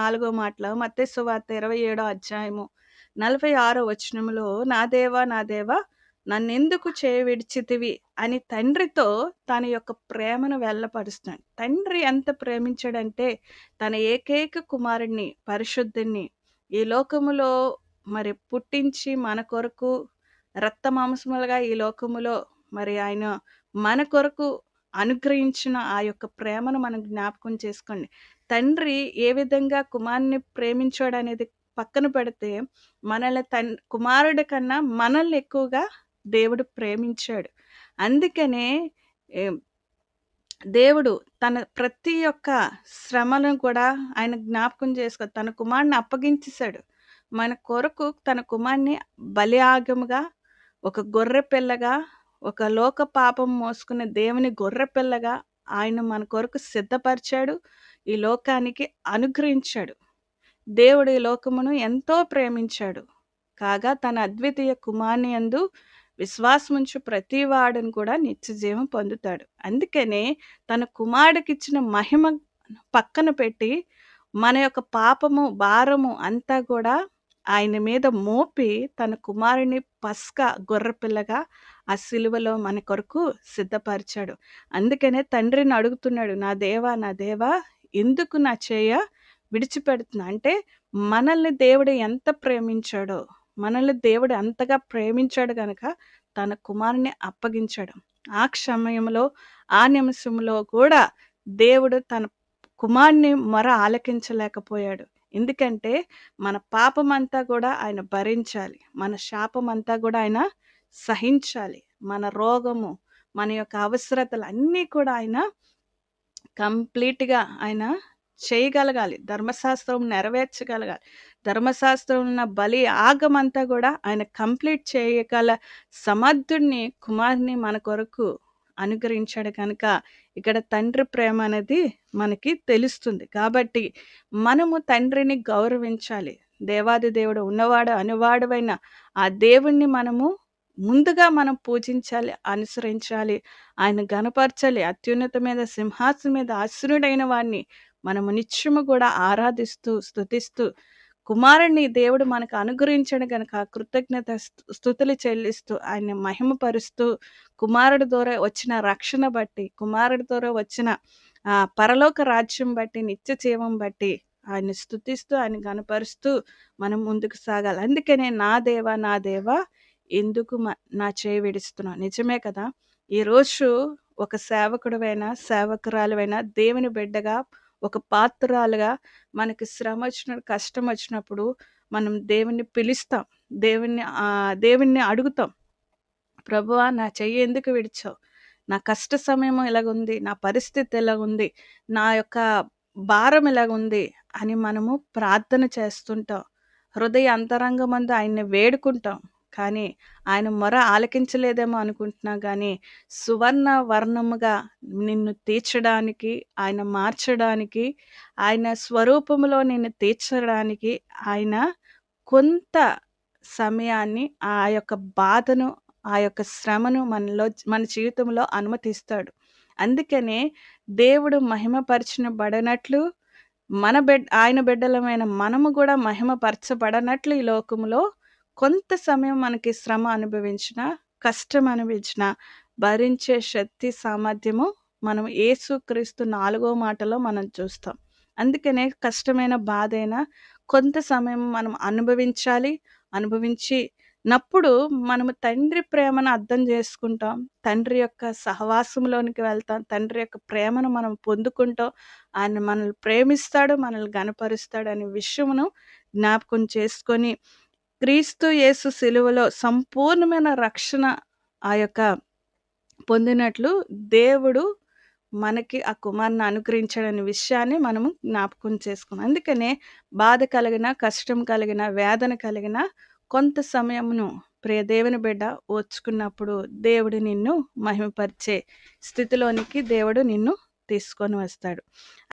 4 మాటలో మత్తయి సువార్త 27 అధ్యాయము 46 వచనంలో నా దేవా నా దేవా నన్నెందుకు విడిచితివి అని తండ్రితో తన యొక్క ప్రేమను వెళ్ళపరుస్తున్నాడు. తండ్రి ఎంత ప్రేమించాడంటే తన ఏకైక కుమారుడిని పరిశుద్ధుణ్ణి ఈ లోకములో మరి పుట్టించి మన కొరకు రక్త మాంసములుగా ఈ లోకములో మరి ఆయన మన కొరకు అనుగ్రహించిన ఆ యొక్క ప్రేమను మనం జ్ఞాపకం చేసుకోండి. తండ్రి ఏ విధంగా కుమారుని ప్రేమించాడనేది పక్కన పెడితే మనల్ని కుమారుడి కన్నా మనల్ని ఎక్కువగా దేవుడు ప్రేమించాడు. అందుకనే దేవుడు తన ప్రతి ఒక్క శ్రమను కూడా ఆయన జ్ఞాపకం చేసుకో తన కుమారుని అప్పగించేశాడు. మన కొరకు తన కుమారుని బలియాగముగా, ఒక గొర్రె పిల్లగా, ఒక లోక పాపం మోసుకునే దేవుని గొర్రె పిల్లగా ఆయన మన కొరకు సిద్ధపరిచాడు. ఈ లోకానికి అనుగ్రహించాడు. దేవుడు ఈ లోకమును ఎంతో ప్రేమించాడు. కాగా తన అద్వితీయ కుమారుని యందు విశ్వాసముంచు ప్రతి వాడును కూడా నిత్య జీవం పొందుతాడు. అందుకనే తన కుమారుడికిచ్చిన మహిమ పక్కన పెట్టి మన యొక్క పాపము భారము అంతా కూడా ఆయన మీద మోపి తన కుమారుని పస్కా గొర్రెపిల్లగా ఆ సిలువలో మన కొరకు సిద్ధపరిచాడు. అందుకనే తండ్రిని అడుగుతున్నాడు, నా దేవా నా దేవా ఎందుకు నా చేయ విడిచిపెడుతున్నా అంటే మనల్ని దేవుడు ఎంత ప్రేమించాడో, మనల్ని దేవుడు అంతగా ప్రేమించాడు గనక తన కుమారుని అప్పగించాడు. ఆ సమయంలో ఆ నిమిషంలో కూడా దేవుడు తన కుమారుని మొర ఆలకించలేకపోయాడు. ఎందుకంటే మన పాపమంతా కూడా ఆయన భరించాలి, మన శాపమంతా కూడా ఆయన సహించాలి, మన రోగము మన యొక్క అవసరతలు అన్నీ కూడా ఆయన కంప్లీట్గా ఆయన చేయగలగాలి. ధర్మశాస్త్రం నెరవేర్చగలగాలి. ధర్మశాస్త్రం ఉన్న బలి ఆగమంతా కూడా ఆయన కంప్లీట్ చేయగల సమర్థుడిని కుమారుని మన కొరకు అనుగ్రహించాడు కనుక ఇక్కడ తండ్రి ప్రేమ అనేది మనకి తెలుస్తుంది. కాబట్టి మనము తండ్రిని గౌరవించాలి. దేవాది దేవుడు ఉన్నవాడు అనువాడువైన ఆ దేవుణ్ణి మనము ముందుగా మనం పూజించాలి, అనుసరించాలి, ఆయన గణపరచాలి. అత్యున్నతమైన సింహాసనం మీద ఆసీనుడైన వాడిని మనము నిత్యము కూడా ఆరాధిస్తూ స్తుతిస్తూ కుమారుణ్ణి దేవుడు మనకు అనుగ్రహించడం గనక కృతజ్ఞత స్తుతులు చెల్లిస్తూ ఆయన మహిమపరుస్తూ కుమారుడి ద్వారా వచ్చిన రక్షణ బట్టి, కుమారుడి ద్వారా వచ్చిన పరలోక రాజ్యం బట్టి, నిత్య జీవం బట్టి ఆయన స్తుతిస్తూ ఆయన గణపరుస్తూ మనం ముందుకు సాగాలి. అందుకనే నా దేవా నా దేవా ఎందుకు నా చేయి విడుస్తున్నావు. నిజమే కదా. ఈరోజు ఒక సేవకుడివైనా సేవకురాలువైనా దేవుని బిడ్డగా ఒక పాత్రురాలుగా మనకి శ్రమ వచ్చినప్పుడు కష్టం వచ్చినప్పుడు మనం దేవుణ్ణి పిలుస్తాం, దేవుణ్ణి అడుగుతాం, ప్రభువా నా చెయ్యి ఎందుకు విడిచావు, నా కష్ట సమయం ఇలాగుంది, నా పరిస్థితి ఇలాగుంది, నా యొక్క భారం ఇలాగుంది అని మనము ప్రార్థన చేస్తుంటాం. హృదయ అంతరంగమందు ఆయన్ని వేడుకుంటాం. కానీ ఆయన మొర ఆలకించలేదేమో అనుకుంటున్నా, కానీ సువర్ణ వర్ణముగా నిన్ను తీర్చడానికి, ఆయన మార్చడానికి, ఆయన స్వరూపంలో నిన్ను తీర్చడానికి ఆయన కొంత సమయాన్ని ఆ యొక్క బాధను, ఆ యొక్క శ్రమను మన జీవితంలో అనుమతిస్తాడు. అందుకనే దేవుడు మహిమపరచబడినట్లు ఆయన బిడ్డలమైన మనము కూడా మహిమపరచబడనట్లు ఈ లోకములో కొంత సమయం మనకి శ్రమ అనుభవించిన, కష్టం అనుభవించిన భరించే శక్తి సామర్థ్యము మనం యేసుక్రీస్తు 4వ మాటలో మనం చూస్తాం. అందుకనే కష్టమైన బాధైనా కొంత సమయం మనం అనుభవించినప్పుడు మనము తండ్రి ప్రేమను అర్థం చేసుకుంటాం, తండ్రి యొక్క సహవాసంలోనికి వెళ్తాం, తండ్రి యొక్క ప్రేమను మనం పొందుకుంటాం. ఆయన మనల్ని ప్రేమిస్తాడు, మనల్ని గణపరుస్తాడు అనే విషయమును జ్ఞాపకం చేసుకొని క్రీస్తు యేసు సిలువలో సంపూర్ణమైన రక్షణ ఆ యొక్క పొందినట్లు దేవుడు మనకి ఆ కుమారుని అనుగ్రహించాడనే విషయాన్ని మనము జ్ఞాపకం చేసుకున్నాం. అందుకనే బాధ కలిగిన, కష్టం కలిగిన, వేదన కలిగిన కొంత సమయమును ప్రియ దేవుని బిడ్డ ఓర్చుకున్నప్పుడు దేవుడు నిన్ను మహిమపరిచే స్థితిలోనికి దేవుడు నిన్ను తీసుకొని వస్తాడు.